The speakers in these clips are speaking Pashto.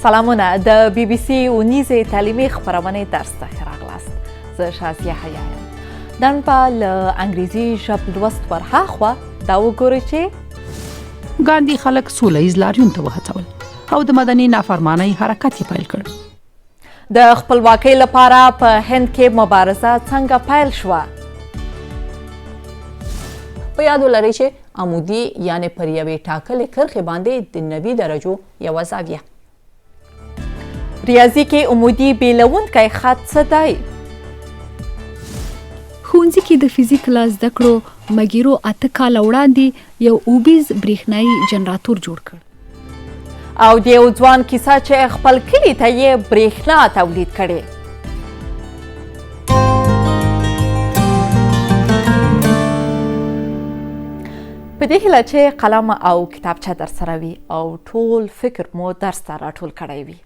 سلامونه د بی بی سی اونیزې تعلیمي خپرونې درس ته ښه راغلاست. زه شازیه حیا یم. نن به له انګریزي ژب لوست ورهاخوا دا وګورئ چې ګاندي خلک سوله ییز لاریون ته وهڅول او د مدني نافرمانۍ حرکت یې پیل کړ. د خپلواکۍ لپاره په هند کې مبارزه څنګه پیل شوه؟ په یاد ولرئ چې عمودي یعنې پر یوې ټاکلې کرښې باندې د 90 درجو یوه زاویه. ریاضي کې عمودي بیلونکی خط څه دی؟ ښوونځي کې د فزیک له زده کړو مګیرو 8 کاله وړاندې یو اوبیز برېښنایي جنراتور جوړ کړ. او د یو ځوان کیسه چې خپل کلي ته یې برېښنا تولید کړې. په دې هیله چې قلم او کتابچه درسره وي او ټول فکر مو درس ته راټول کړی وي.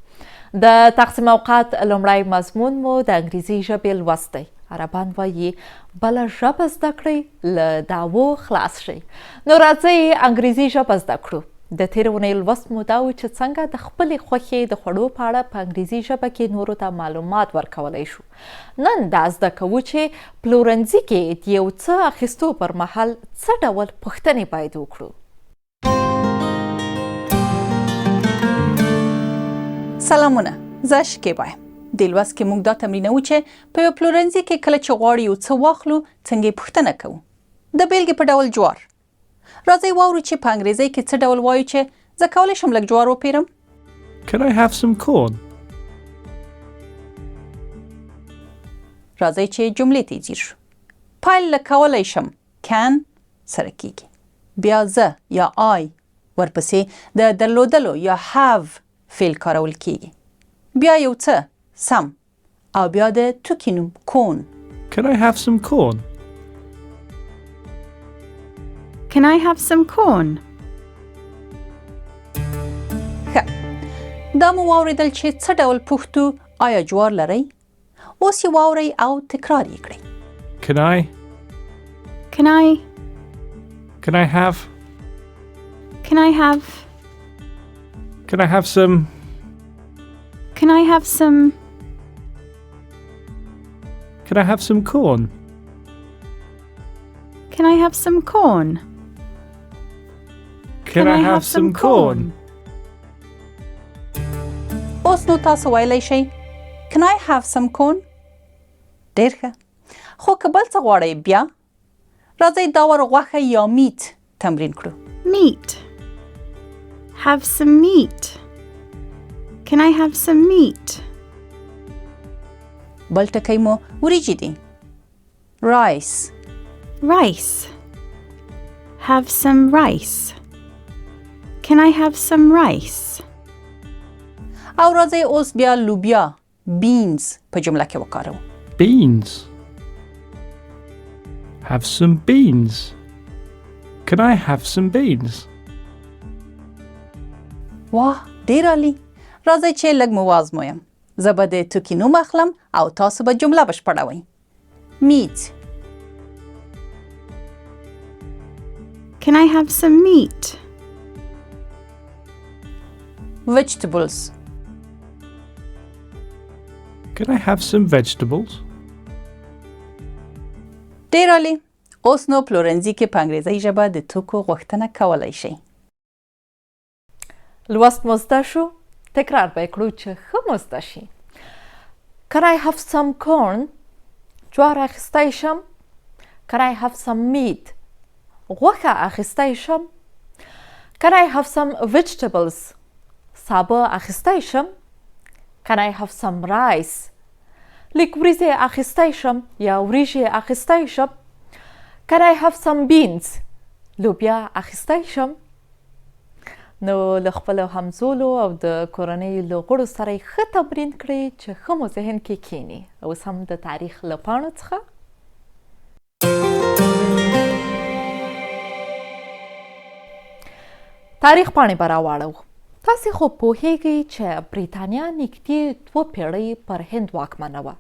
د تقسیم اوقات لومړی مضمون مو د انګریزي ژبې لوست دی. عربان وایي بله ژبه زده کړئ له دعوو خلاص شئ. نو راځئ انګریزي ژبه زده کړو. د تېرې اونۍ لوست مو دا و چې څنګه د خپلې خوښې د خوړو په اړه په انګریزي ژبه کې نورو ته معلومات ورکولی شو. نن دا زده کوو چې پلورنځي کې د یو څه اخیستو پر مهال څه ډول پوښتنې باید وکړو. سلامونه، زه شکیبا یم. د لوست کې موږ دا تمرینوو چې په یو پلورنځي کې کله چې غواړو یو څه واخلو څنګه یې پوښتنه کوو. د بیلګې په ډول جوار. راځئ واورو چې په انګریزۍ کې څه ډول وایو چې زه کولی شم لږ جوار وپیرم. Can I have some corn? راځئ چې جملې ته ځیر شو. پیل له کولی شم can سره کیږي. بیا زه یا I ورپسې د درلودلو یا have فعل کارول کیږي. بیا یو څه some او بیا د توکي نوم corn. Can I have some corn? Can I have some corn? ښه، دا مو واورېدل چې څه ډول پوښتو آیا جوار لرئ؟ اوس یې واورئ او تکرار یې کړئ. Can I? Can I? Can I have? Can I have? Can I have some? Can I have some? Can I have some corn? Can I have some corn? Can I have some corn? اوس نو تاسو ویلی شئ Can I have some corn? ډېر ښه. خو که بل څه غواړئ بیا راځئ دا ور غوښه یا میټ تمرین کړو. Meat. Have some meat. Can I have some meat? بل ټکی مو وریجې دي. Rice. Rice. Have some rice. Can I have some rice? او راځئ اوس بیا لوبیا beans په جمله کې وکاروو. Beans. Have some beans. Can I have some beans? واه ډېر عالي. راځئ چې لږ مو وازمویم. زه به د توکي نوم اخلم او تاسو به جمله بشپړوئ. Meat. Can I have some meat? Vegetables. Can I have some vegetables? ډېر عالي. اوس نو پلورنځي کې په انګریزۍ ژبه د توکو غوښتنه کولی شئ. لوست مو زده شو؟ تکرار به یې کړو چې ښه مو زده شي. Can I have some corn? جوار اخیستی شم؟ Can I have some meat? غوښه اخیستی شم؟ Can I have some vegetables? سابه اخیستی شم؟ Can I have some rice? لیک وریځې اخیستی شم یا وریژې اخیستی شم؟ Can I have some beans? لوبیا اخیستی شم؟ نو له خپلو همزولو او د کورنۍ له غړو سره یې ښه تمرین کړئ چې ښه مو ذهن کې کښېني. اوس هم د تاریخ له پاڼو څخه تاریخ پاڼې به راواړو. تاسې خو پوهیږئ چې بریتانیا نږدې 2 پیړۍ پر هند واکمنه وه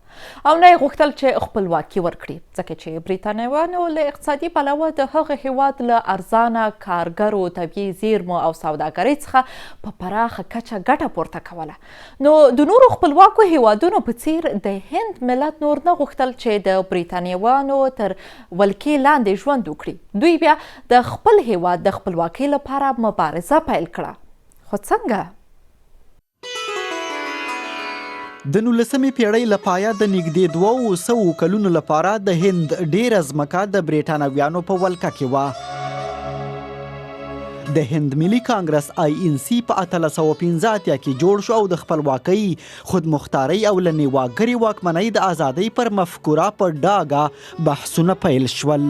او نه یې غوښتل چې خپلواکي ورکړي ځکه چې بریتانویانو له اقتصادي پلوه د هغه هیواد له ارزانه کارګرو طبیعي زیرمو او سوداګرۍ څخه په پراخه کچه ګټه پورته کوله. نو د نورو خپلواکو هیوادونو په څیر د هند ملت نور نه غوښتل چې د بریتانویانو تر ولکې لاندې ژوند وکړي. دوی بیا د خپل هیواد د خپلواکۍ لپاره مبارزه پیل کړه. خو څنګه؟ د 19مې پیړۍ له پایه د نږدې 200 کلونو لپاره د هند ډیره ځمکه د بریتانویانو په ولکه کې وه. د هند ملي کانګرس INC په 1815 کې جوړ شو او د خپلواکۍ، خودمختارۍ او له نیواګرې واکمنۍ د ازادۍ پر مفکوره په ډاګه بحثونه پیل شول.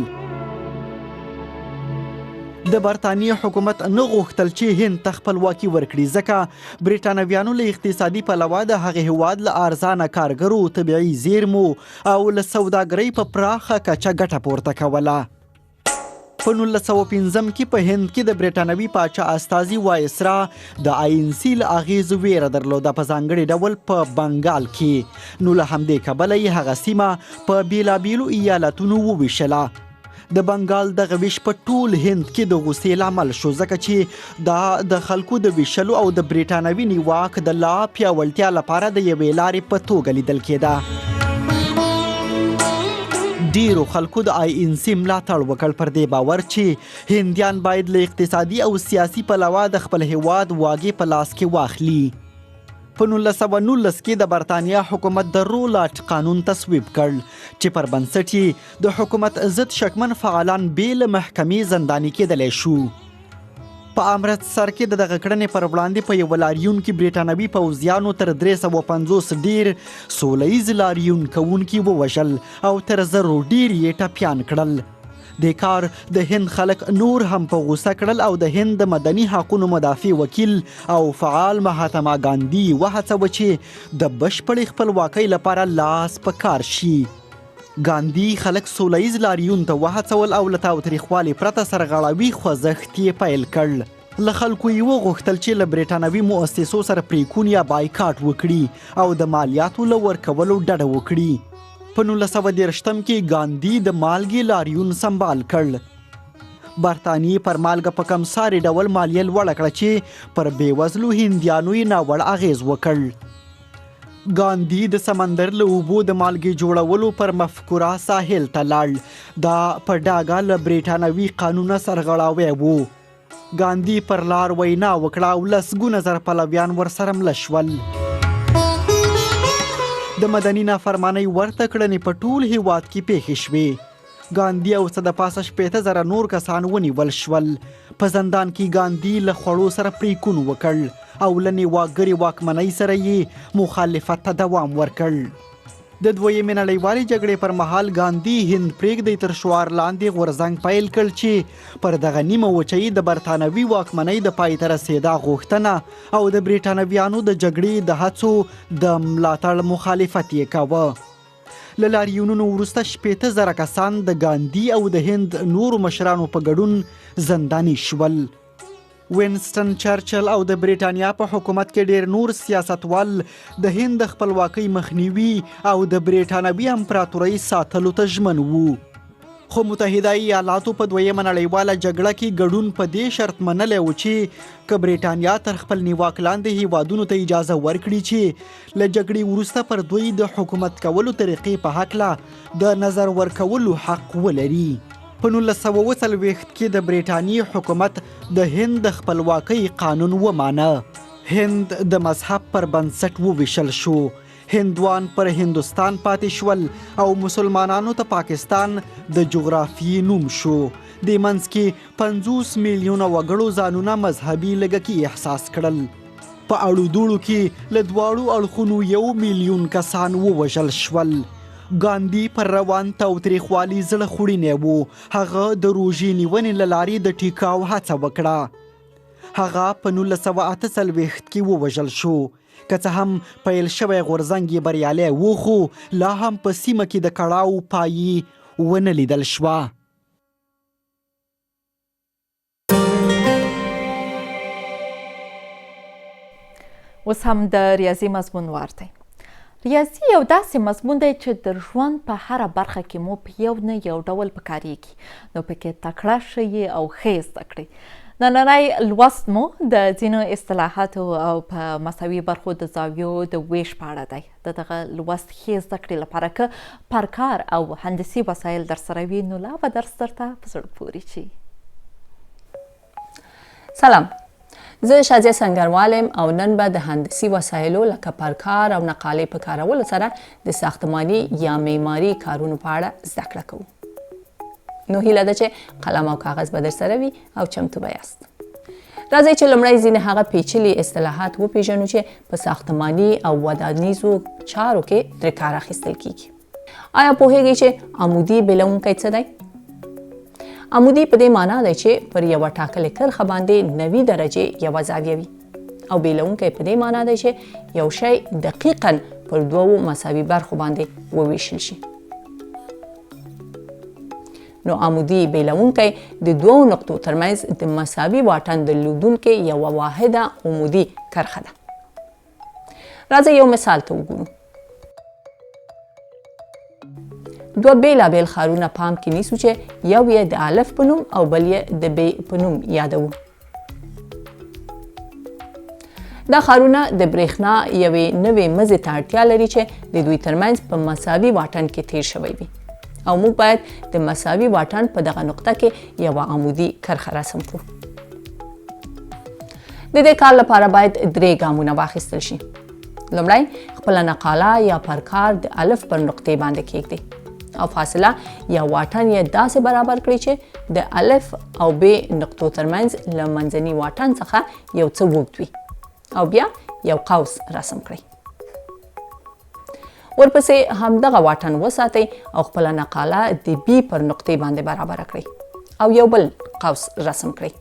د برطانیې حکومت نه غوښتل چې هند ته خپلواکي ورکړي ځکه بریتانویانو له اقتصادي پلوه د هغې هیواد له ارزانه کارګرو، طبیعي زیرمو او له سوداګرۍ په پراخه کچه ګټه پورته کوله. په 1905 کې په هند کې د بریتانوي پاچا استازي وایسرا د INC له اغیزو ویره درلوده په ځانګړي ډول په بنګال کې. نو له همدې کبله یې هغه سیمه په بیلابیلو ایالتونو وویشله. د بنګال دغه ویش په ټول هند کې د غوسې لامل شو ځکه چې دا د خلکو د ویشلو او د بریتانوي نیواک د لا پیاوړتیا لپاره د یوې لارې په توګه لیدل کېده. ډیرو خلکو د INC ملاتړ وکړ پر دې باور چې هندیان باید له اقتصادي او سیاسي پلوه د خپل هیواد واګې په لاس کې واخلي. په 1919 کې د برطانیا حکومت د رولارډ قانون تصویب کړ چې پر بنسټ یې د حکومت ضد شکمن فعالان بې له محکمې زنداني کېدلی شو. په امرتسر کې د دغه کړنې پر وړاندې په یوه لاریون کې بریتانوي پوځیانو تر 350 ډیر سوله ییز لاریون کوونکي ووژل او تر 1000 ډیر یې ټپیان کړل. د کار د هند خلک نور هم په غوسه کړل او د هند د مدني حقونو مدافع وکیل او فعال مهاتما ګاندي وهڅوه چې د بشپړې خپلواکۍ لپاره لاس په کار شي. ګاندي خلک سوله ییز لاریون ته وهڅول او له تاوتریخوالي پرته سرغړاوي خوځښت یې پیل کړ. له خلکو یې وغوښتل چې له بریتانوي مؤسسو سره پریکون یا بایکاټ وکړي او د مالیاتو له ورکولو ډډه وکړي. په 1913 کې ګاندي د مالګې لاریون سمبال کړ. برطانیې پر مالګه په کمساري ډول مالیه لوړه کړه چې پر بېوزلو هندیانو یې ناوړه اغیز وکړ. ګاندي د سمندر له اوبو د مالګې جوړولو پر مفکوره ساحل ته لاړ. دا په ډاګه له بریتانوي قانونه سرغړاوی و. ګاندي پر لار وینا وکړه او لسګونه زره پلویان ورسره مله شول. د مدني نافرمانۍ ورته کړنې په ټول هیواد کې پیښې شوې. ګاندي او څه د پاسه 15,000 نور کسان ونیول شول. په زندان کې ګاندي له خوړو سره پریکون وکړ او له نیواګرې واکمنۍ سره یې مخالفت ته دوام ورکړ. د دویمې نړیوالې جګړې پر مهال ګاندي هند پرېږدی تر شعار لاندې غورځنګ پیل کړ چې پر دغه نیمه وچۍ د برطانوي واکمنۍ د پای ته رسېدا غوښتنه او د بریتانویانو د جګړې د هڅو د ملاتړ مخالفت یې کاوه. له لاریونونو وروسته 15,000 کسان د ګاندي او د هند نورو مشرانو په ګډون زنداني شول. وینسټن چرچل او د بریتانیا په حکومت کې ډیر نور سیاستوال د هند د خپلواکۍ مخنیوي او د بریتانوي امپراتورۍ ساتلو ته ژمن وو. خو متحده ایالاتو په دویمه نړیواله جګړه کې ګډون په دې شرط منلی و چې که بریتانیا تر خپل نیواک لاندې هیوادونو ته اجازه ورکړي چې له جګړې وروسته پر دوی د حکومت کولو طریقې په هکله د نظر ورکولو حق ولري. په 1940 کې د بریتانیې حکومت د هند د خپلواکۍ قانون ومانه. هند د مذهب پر بنسټ وویشل شو. هندوان پر هندوستان پاتې شول او مسلمانانو ته پاکستان د جغرافیې نوم شو. د منځ کې 50 میلیونه وګړو ځانونه مذهبي لږکي احساس کړل. په اړو دوړو کې له دواړو اړخونو 1 میلیون کسان ووژل شول. ګاندي پر روان تاوتریخوالي زړه خوړینی و. هغه د روژې نیونې له لارې د ټیکاو هڅه وکړه. هغه په 1948 کې ووژل شو. که څه هم پیل شوی غورځنګ یې بریالی و خو لا هم په سیمه کې د کړاو پایې ونه لیدل شوه. اوس هم د ریاضي مضمون وار دی. ریاضي یو داسې مضمون دی چې د ژوند په هره برخه کې مو په یو نه یو ډول پکارېږي، نو پکې تکړه شئ او ښه یې زده کړئ. نننی لوست مو د ځینو اصطلاحاتو او په مساوي برخو د زاویو د ویش په اړه دی. د دغه لوست ښې زده کړې لپاره که پرکار او هندسي وسایل درسره وي نو لا به درس درته په زړه پورې شي. سلام، زه شازیه سنگروالم او نن به د هندسي وسایلو لکه پرکار او نقالې په کارولو سره د ساختماني یا معماري کارونو په اړه زده کړه کوو. نو هیله ده چې قلم او کاغذ به درسره وي او چمتو به یاست. راځئ چې لومړی ځینې هغه پیچلي اصطلاحات وپیژنو چې په ساختماني او ودانیزو چارو کې ترې کار اخیستل کیږي. آیا پوهیږئ چې عمودي بیلونکی څه دی؟ عمودي په دې معنا دی چې پر یوه ټاکلې کرښه باندې 90 درجې یوه زاویه وي او بیلونکی په دې معنا دی چې یو شی دقیقاً پر دوو مساوي برخو باندې وویشل شي. نو عمودي بیلونکی د دوو نقطو ترمنځ د مساوي واټن درلودونکې یوه واحده عمودي کرښه ده. راځئ یو مثال ته وګورو. دوه بیلابیل ښارونه پام کې نیسو چې یو یې د الف په نوم او بل یې د ب په نوم یادوو. دا ښارونه د برېښنا یوې نوې مزې ته اړتیا لري چې د دوی ترمنځ په مساوي واټن کې تیر شوی وي او موږ باید د مساوي واټن په دغه نقطه کې یوه عمودي کرښه رسم کړو. د دې کار لپاره باید 3 ګامونه واخیستل شي. لومړی خپله نقاله یا پرکار د الف پر نقطې باندې کیږدئ او فاصله یا واټن یې داسې برابر کړئ چې د الف او ب نقطو ترمنځ له منځني واټن څخه یو څه اوږد وي او بیا یو قوس رسم کړئ. ورپسې همدغه واټن وساتئ او خپله نقاله د بي پر نقطې باندې برابره کړئ او یو بل قوس رسم کړئ.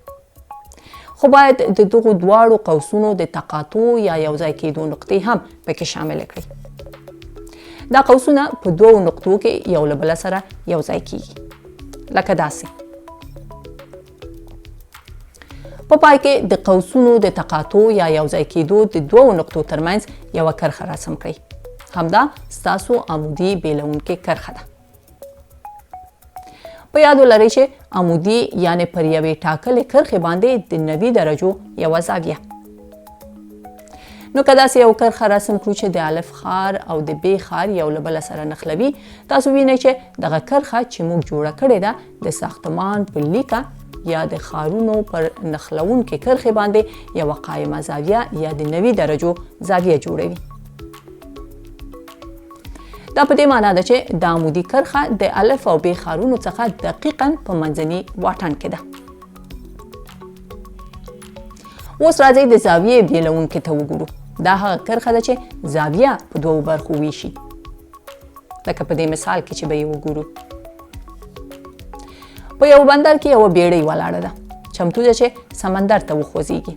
خو باید د دغو دواړو قوسونو د تقاطع یا یوځای کېدو نقطې هم پکې شامل کړئ. دا قوسونه په دوو نقطو کې یو له بله سره یوځای کیږي لکه داسې. په پای کې د قوسونو د تقاطع یا یوځای کېدو د دوو نقطو ترمنځ یوه کرښه رسم کړئ. همدا ستاسو عمودي بیلونکې کرښه ده. په یاد ولرئ چې عمودي یعنې پر یوې ټاکلې کرښې باندې د 90 درجو یوه زاویه. نو که داسې یو کرښه رسم کړو چې د الف ښار او د ب ښار یو له بله سره نښلوي، تاسو وینئ چې دغه کرښه چې موږ جوړه کړې ده د ساختمان پر لیکه یا د ښارونو پر نښلونکې کرښې باندې یوه قایمه زاویه یا د 90 درجو زاویه جوړوي. دا په دې معنا ده چې د عمودي کرښه د الف او ب ښارونو څخه دقیقاً په منځني واټن کې ده. اوس راځئ د زاویې بیلونکي ته وګورو. دا هغه کرښه ده چې زاویه په دوو برخو ویشي لکه په دې مثال کې چې به یې وګورو. په یو بندر کې یوه بیړۍ ولاړه ده، چمتو ده چې سمندر ته وخوځېږي.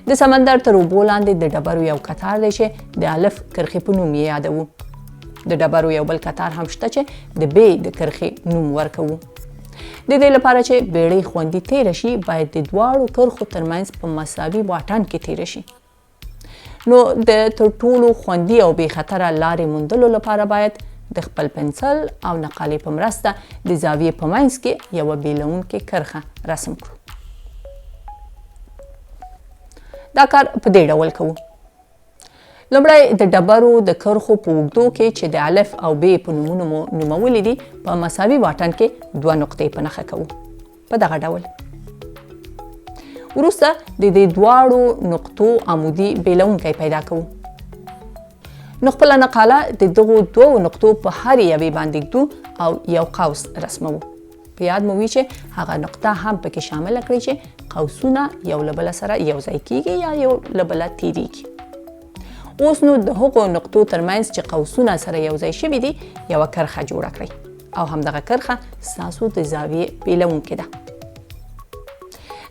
د سمندر تر اوبو لاندې د ډبرو یو قطار دی چې د الف کرښې په نوم یې یادوو. د ډبرو یو بل قطار هم شته چې د ب د کرښې نوم ورکوو. د دې لپاره چې بیړۍ خوندي تیره شي باید د دواړو کرښو ترمنځ په مساوي واټن کې تیره شي. نو د تر ټولو خوندي او بې خطره لارې موندلو لپاره باید د خپل پنسل او نقالې په مرسته د زاویې په منځ کې یوه بیلونکې کرښه رسم کړو. دا کار په دې ډول کوو. لومړی د ډبرو د کرښو په اوږدو کې چې د الف او ب په نومونو مو نومولي دي په مساوي واټن کې 2 نقطې په نښه کوو په دغه ډول. وروسته د دې دواړو نقطو عمودي بیلونکی پیدا کوو. نو خپله نقاله د دغو 2 نقطو په هر یوې باندې ږدو او یو قوس رسموو. په یاد مو وي چې هغه نقطه هم پکې شامله کړئ چې قوسونه یو له بله سره یوځای کیږي یا یو له بله تیریږي. اوس نو د هغو نقطو ترمنځ چې قوسونه سره یوځای شوي دي یوه کرښه جوړه کړئ او همدغه کرښه ستاسو د زاویې بیلونکې ده.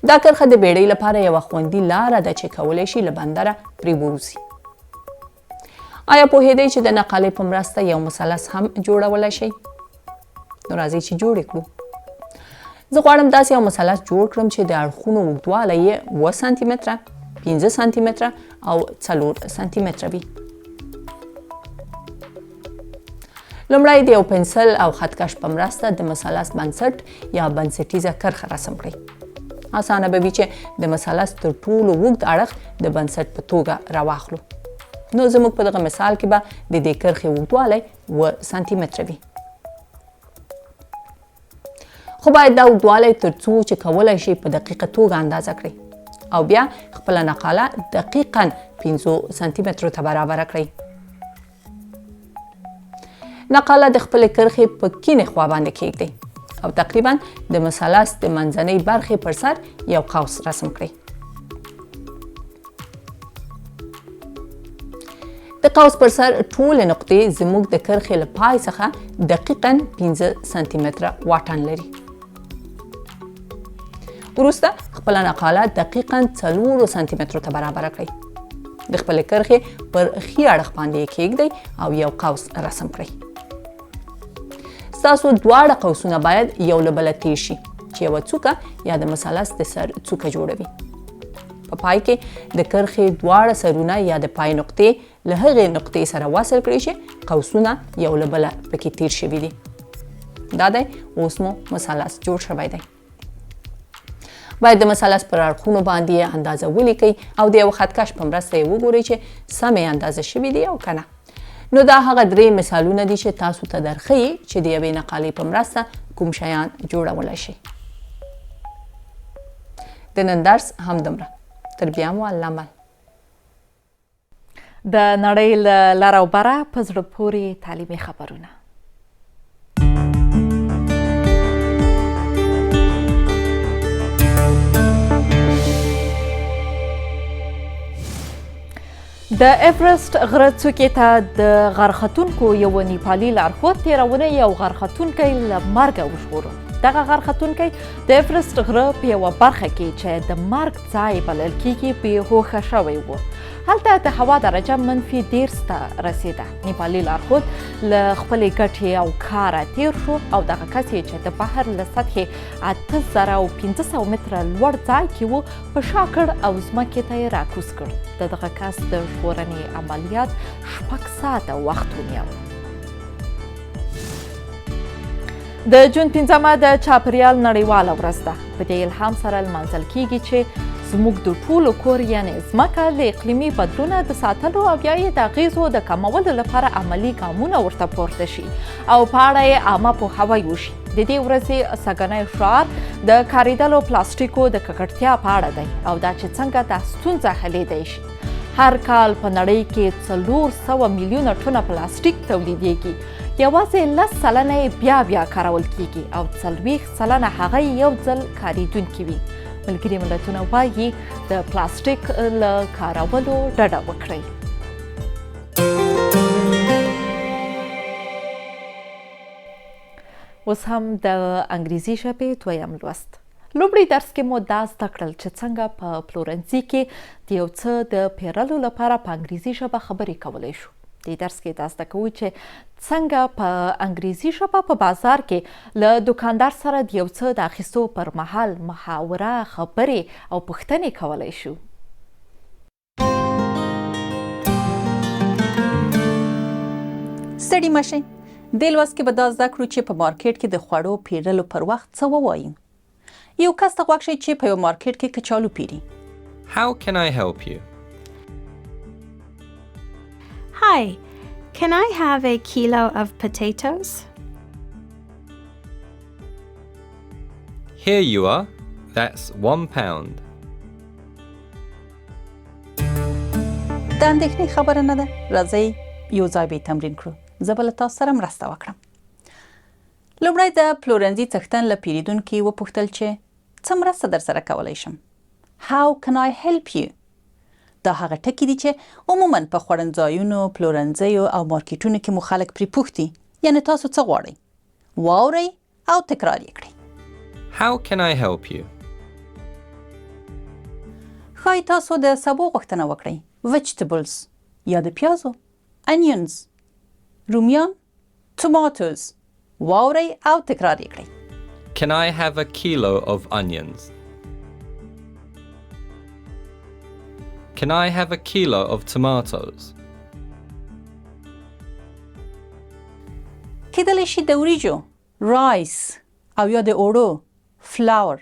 دا کرښه د بیړۍ لپاره یوه خوندي لاره ده چې کولی شي له بندره پرې ووځي. آیا پوهېدئ چې د نقالې په مرسته یو مثلث هم جوړولی شئ؟ نو راځئ چې جوړ یې کړو. زه غواړم داسې یو مثلث جوړ کړم چې د اړخونو اوږدوالی یې 2 سانتي متره 5 سانتي متره او 4 سانتي متره وي. لومړی د یو پنسل او خطکش په مرسته د مثلث بنسټ یا بنسټیزه کرښه رسم کړئ. اسانه به وي چې د مثلث تر ټولو اوږد اړخ د بنسټ په توګه راواخلو. نو زموږ په دغه مثال کې به د دې کرښې اوږدوالی 7 سانتي متره وي. خو باید دا اوږدوالی تر څو چې کولی شئ په دقیقه توګه اندازه کړئ او بیا خپله نقاله دقیقاً 5 سانتي مترو ته برابره کړئ. نقاله د خپلې کرښې په کیڼې خوا باندې کیږدئ او تقریباً د مثلث د منځنۍ برخې پر سر یو قوس رسم کړئ. د قوس پر سر ټولې نقطې زموږ د کرښې له پای څخه دقیقاً 15 سانتي متره واټن لري. وروسته خپله نقاله دقیقاً 4 سانتي مترو ته برابره کړئ. د خپلې کرښې پر ښي اړخ باندې یې کیږدئ او یو قوس رسم کړئ. ستاسو دواړه قوسونه باید یو له بله تیر شي چې یوه څوکه یا د مثلث د سر څوکه جوړوي. په پای کې د کرښې دواړه سرونه یا د پای نقطې له هغې نقطې سره وصل کړئ چې قوسونه یو له بله پکې تیر شوي دي. دا دی اوس مو مثلث جوړ شوی دی. باید د مثلث پر اړخونو باندې اندازه ولیکئ او د یو خطکش په مرسته یې وګورئ چې سمې اندازه شوي دي او که نه. نو دا هغه 3 مثالونه دي چې تاسو ته درښیي چې د یوې نقالې په مرسته کوم شیان جوړولی شئ. د نن درس همدومره. تر بیا مو الله مل. د نړۍ له لر او بره په زړه پورې تعلیمي خبرونه. د ایورسټ غره څوکې ته د غرختونکو یو نیپالي لارښود تېرونې یو غرختونکی له مرګه وژغوره. دغه غرختونکی د ایورسټ غره په یوه برخه کې چې د مرګ ځای بلل کېږي بې هوښه شوی و. هلته د هوا درجه -10 ته رسېده. نیپالي لارښود له خپلې ګټې او کاره تېر شو او دغه کس یې چې د بحر له سطحې 8500 متره لوړ ځای کې و په شا کړ او ځمکې ته یې راکوز کړ. د دغه کس د ژغورنې عملیات 6 ساعته وخت ونیو. د جون 5مه د چاپریال نړیواله ورځ ده. په دې الهام سره لمانځل کیږي چې زموږ د ټولو کور یعنې ځمکه له اقلیمي بدلونه د ساتلو او یا یې د اغیزو د کمولو لپاره عملي ګامونه ورته پورته شي او په اړه یې عامه پوهاوی وشي. د دې ورځې سږنی شعار د کاریدلو پلاستیکو د ککړتیا په اړه دی او دا چې څنګه دا ستونزه حلیدی شي. هر کال په نړۍ کې 400 میلیونه ټنه پلاستیک تولیدیږي. یوازې 10 سلنه یې بیا کارول کیږي او 40 سلنه هغه یو ځل کاریدونکي وي. ملګري ملتونه وایي د پلاستیک له کارولو ډډه وکړئ. اوس هم د انګریزي ژبې 2یم لوست. لومړی درس کې مو دا زده کړل چې څنګه په پلورنځي کې د یو څه د پیرلو لپاره په انګریزي ژبه خبرې کولی شو. دې درس کې دا زده کوو چې څنګه په انګریزي ژبه په بازار کې له دوکاندار سره د یو څه د اخیستو پر مهال محاوره، خبرې او پوښتنې کولی شو. ستړي مشئ. دې لوست کې به دا زده کړو چې په مارکیټ کې د خوړو پیرلو پر وخت څه ووایو. یو کس ته غوږ شئ چې په یو مارکیټ کې کچالو پیري. How can I help you? Hi, can I have a kilo of potatoes? Here you are. That's £1. دا اندېښنې خبره نه ده. راځئ یو ځای به تمرین کړو. زه به له تاسو سره مرسته وکړم. لومړی د پلورنځي څښتن له پیرودونکي وپوښتل چې څه مرسته در سره کولی شم. How can I help you? دا هغه ټکي دي چې عموماً په خوړنځایونو، پلورنځیو او مارکیټونو کې مو خلک پرې پوښتي. یعنې تاسو څه غواړئ؟ واورئ او تکرار یې کړئ. How can I help you? ښایي تاسو د سبو غوښتنه وکړئ. Vegetables یا د پیازو. Onions رومیان. Tomatoes واورئ او تکرار یې کړئ. Can I have a kilo of onions? Can I have a kilo of tomatoes? کېدلی شي د وریجو رایس او یا د اوړو فلاور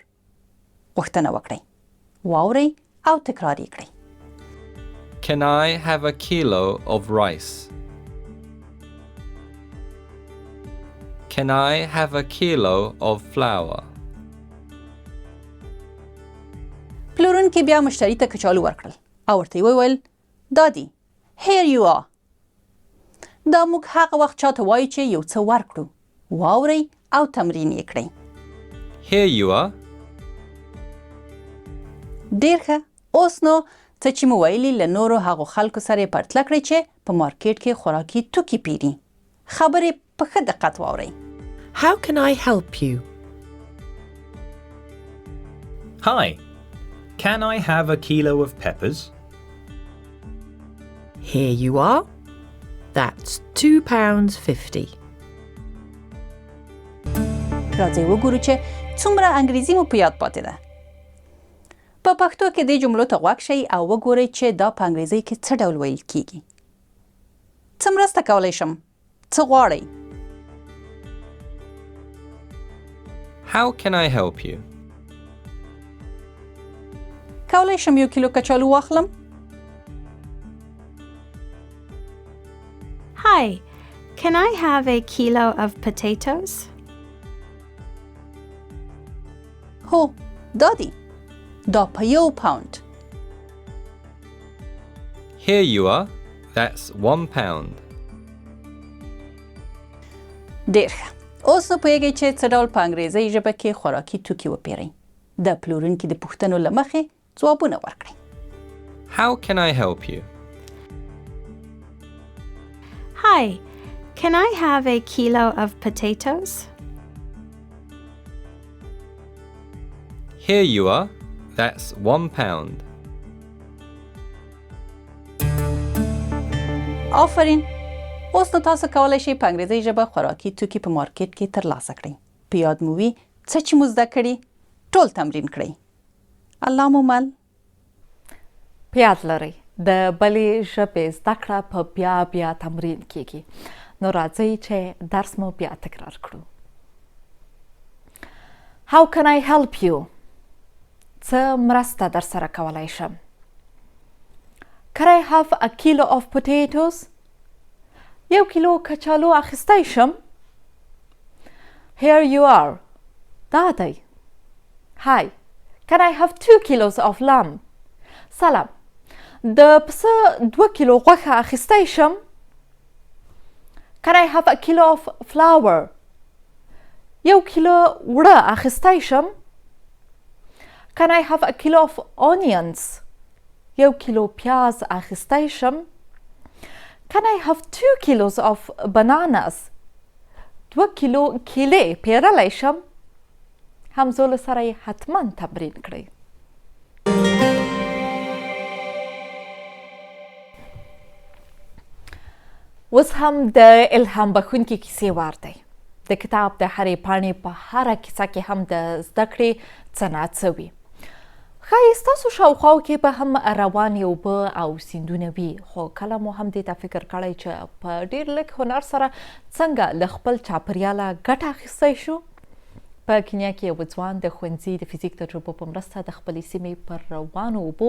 غوښتنه وکړئ. واورئ او تکرار یې کړئ. Can I have a kilo of rice? Can I have a kilo of flour? پلورونکي بیا مشتری ته کچالو ورکړل او ورته یې وویل دادی here you are. دا موږ هغه وخت چاته وایو چې یو څه ورکړو. واورئ او تمرین یې کړئ. Here you are. ډېر ښه. اوس نو څه چې مو ویلي له نورو هغو خلکو سره یې پرتله کړئ چې په مارکیټ کې خوراکي توکي پیري. خبرې په ښه دقت واورئ. How can I help you? Hi, can I have a kilo of peppers? Here you are. That's £2.50. راځئ وګورو چې څومره انګریزي مو په یاد پاتې ده. په پښتو کې دې جملو ته غوږ شئ او وګورئ چې دا په انګریزي کې څه ډول ویل کیږي. څه مرسته کولی شم؟ څه غواړئ؟ How can I help you? کولی شم یو کیلو کچالو واخلم؟ Hi, can I have a kilo of potatoes? هو دادی دا په یو پاوند. Here you are. That's £1. ډېر ښه. اوس نو پوهیږئ چې څه ډول په انګریزۍ ژبه کې خوراکي توکي وپیرئ. د پلورونکي د پوښتنو له مخې ځوابونه ورکړئ. How can I help you? Hi, can I have a kilo of potatoes? Here you are. That's £1. آفرین. اوس نو تاسو کولی شئ په انګریزۍ ژبه خوراکي توکي په مارکیټ کې ترلاسه کړئ. په یاد مو وي څه چې مو زده کړي ټول تمرین کړئ. الله مو مل. په یاد لرئ د بلې ژبې زده کړه په بیا تمرین کیږي. نو راځئ چې درس مو بیا تکرار کړو. How can I help you? څه مرسته در سره کولی شم؟ Can I have a kilo of potatoes? یو کیلو کچالو اخیستی شم؟ Here you are. دا دی. Hi, can I have 2 kilos of lamb? سلام. د پسه 2 کیلو غوښه اخیستی شم؟ Can I have a kilo of flour? یو کیلو وړه اخیستی شم؟ Can I have a kilo of onions? یو کیلو پیاز اخیستی شم؟ Can I have 2 kilos of bananas? 2 کیلو کیلې پیرلی شم؟ همزولو سره یې حتما تمرین کړئ. اوس هم د الهام بخښونکې کیسې وار دی. د کتاب د هرې پاڼې په هره کیسه کې هم د زده کړې څه نه څه وي. ښایي ستاسو شاوخواو کې به هم روانې اوبه او سیندونه وي، خو کله مو هم دې ته فکر کړی چې په ډېر لږ هنر سره څنګه له خپل چاپېریاله ګټه اخیستی شو؟ په کینیا کې یو ځوان د ښوونځي د فزیک تجربو په مرسته د خپلې سیمې پر روانو اوبو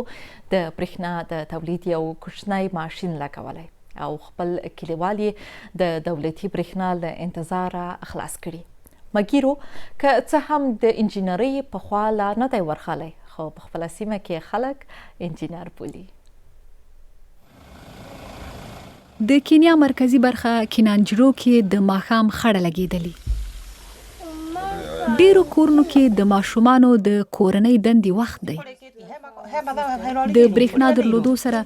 د برېښنا د تولید یو کوچنی ماشین لګولی او خپل کلیوال یې د دولتي برېښنا له انتظاره خلاص کړي. مګیرو که څه هم د انجینرۍ پخوا لا نه دی ورغلی، خو په خپله سیمه کې خلک انجینر بولي. د کینیا مرکزی برخه کینانجرو کې د ماښام خړه لګېدلې. ډیرو کورونو کې د ماشومانو د کورنۍ دندې وخت دی. د برېښنا درلودو سره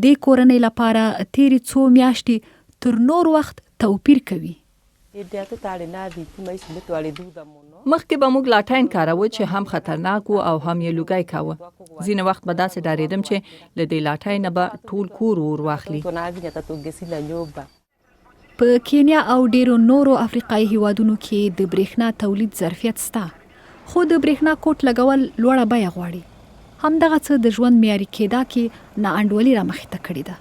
د کورنۍ لپاره تیرې څو میاشتې تر نور وخت توپیر کوي. مخکې به موږ لاټاین کاروو چې هم خطرناک و او هم یې لوګی کاوه. ځینې وخت به داسې ډارېدم چې له دې لاټاینه به ټول کور ور واخلي. په کینیا او ډیرو نورو افریقایي هیوادونو کې د برېښنا تولید ظرفیت سته، خو د برېښنا کوټ لګول لوړه بیه غواړي. همدغه څه د ژوند معیاري کېدا کې ناانډولي رامخې ته کړې ده.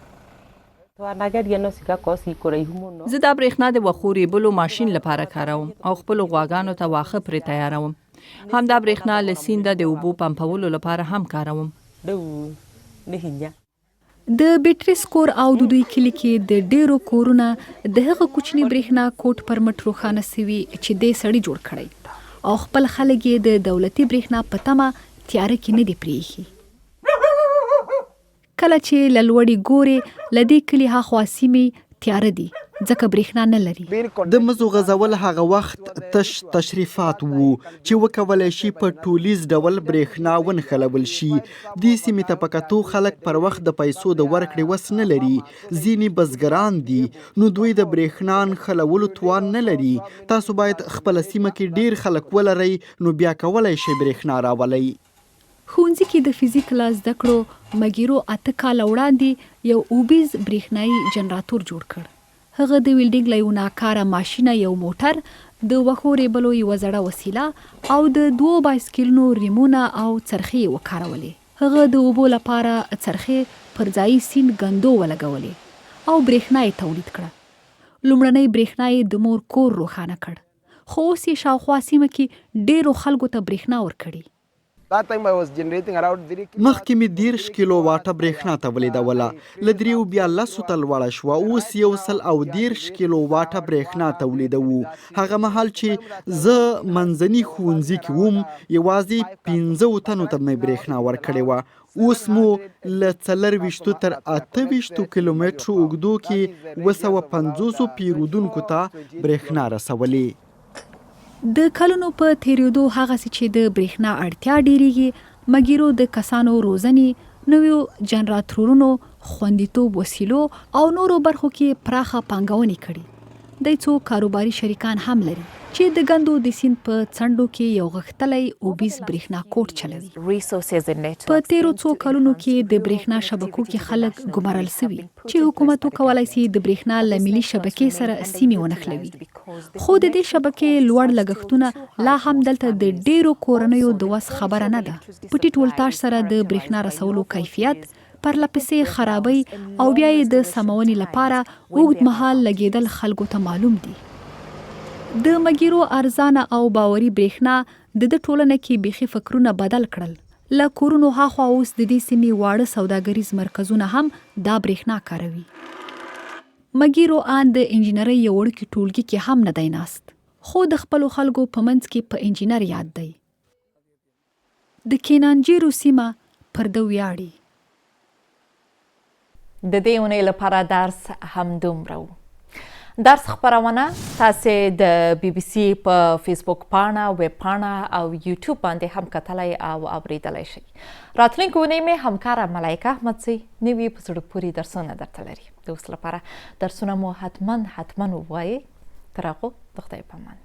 زه دا برېښنا د وښو ریبلو ماشین لپاره کاروم او خپلو غواګانو ته واښه پرې تیاروم. همدا برېښنا له سینده د اوبو پمپولو لپاره هم کاروم. د بیټري سکور او د دوی کلی کې د ډیرو کورونه د هغه کوچني برېښنا کوټ پر مټ روښانه سوي چې د سړی جوړ کړی او خپل خلک یې د دولتي برېښنا په تمه تیاره کې نه دی پرېښي. کله چې له لوړې ګورې له دې کلي هاخوا سیمې تیاره دي ځکه برېښنا نه لري. د مزو غځول هغه وخت تش تشریفات وو چې وکولای شي په ټولیز ډول برېښنا ونښلول شي. دې سیمې ته په کتو خلک پر وخت د پیسو د ورکړې وس نه لري. ځینې بزګران دي نو دوی د برېښنا نښلولو توان نه لري. تاسو باید خپله سیمه کې ډیر خلک ولرئ نو بیا کولی شئ برېښنا راولئ. ښوونځي کې د فزیک له زده کړو مګیرو 8 کاله وړاندې یو اوبیز برېښنایي جنراتور جوړ کړ. هغه د ویلډینګ له یو ناکاره ماشینه یو موټر، د وښو ریبلو یوه زړه وسیله او د 2 بایسکلونو ریمونه او څرخې وکارولې. هغه د اوبو لپاره څرخې پر ځایي سیند ګندو ولګولې او برېښنا یې تولید کړه. لومړنۍ برېښنا یې د مور کور روښانه کړ، خو اوس یې شاوخوا سیمه کې ډیرو خلکو ته برېښنا ورکړي. مخکې مې 10 کیلو واټه برېښنا تولیدوله، له 3 بیا 10 ته لوړه شوه. اوس 110 کیلو واټه برېښنا تولیدوو. هغه مهال چې زه منځني ښوونځي کې وم یوازې 15 تنو ته مې برېښنا ورکړې وه. اوس مو له 24 تر 28 کیلومترو اوږدو کې 250 پیرودونکو ته برېښنا رسولې. د کلونو په تیریدو هغسې چې د برېښنا اړتیا ډیریږي، مګیرو د کسانو روزنې، نویو جنراتورونو، خوندیتوب وسیلو او نورو برخو کې پراخه پانګونې کړي. دی څو کاروباري شریکان هم لري چې د ګندو د سیند په څنډو کې یو غښتلی اوبیز برېښنا کوټ چلوي. په تیرو څو کلونو کې د برېښنا شبکو کې خلک ګمارل سوي چې حکومت وکولای شي د برېښنا له ملي شبکې سره سیمې ونښلوي. خو د دې شبکې لوړ لګښتونه لا هم دلته د ډیرو کورنیو د وس خبره نه ده. په ټیټ ولتاژ سره د برېښنا رسولو کیفیت، پرلپسې خرابۍ او بیا یې د سمونې لپاره اوږد مهال لګېدل خلکو ته معلوم دي. د مګیرو ارزانه او باوري برېښنا د ټولنه کې بیخي فکرونه بدل کړل. له کورونو هاخوا اوس د دې سیمې واړه سوداګریز مرکزونه هم دا برېښنا کاروي. مګیرو ان د انجینرۍ یو وړوکي ټولګي کې هم نه دی ناست، خو د خپلو خلکو په منځ کې په انجینر یاد دی. د کینانجیرو سیمه پر ده ویاړي. د دې اونۍ لپاره درس همدومره و. درس خپرونه تاسې د BBC په فیسبوک پاڼه، ویب پاڼه او یوټیوب باندې هم کتلی او اوریدلی شئ. راتلونکې اونۍ مې همکاره ملایکه احمدزی نوي په زړه پورې درسونه درته لري. د اوس لپاره درسونه مو حتما ووایئ. تر هغو د خدای په امان.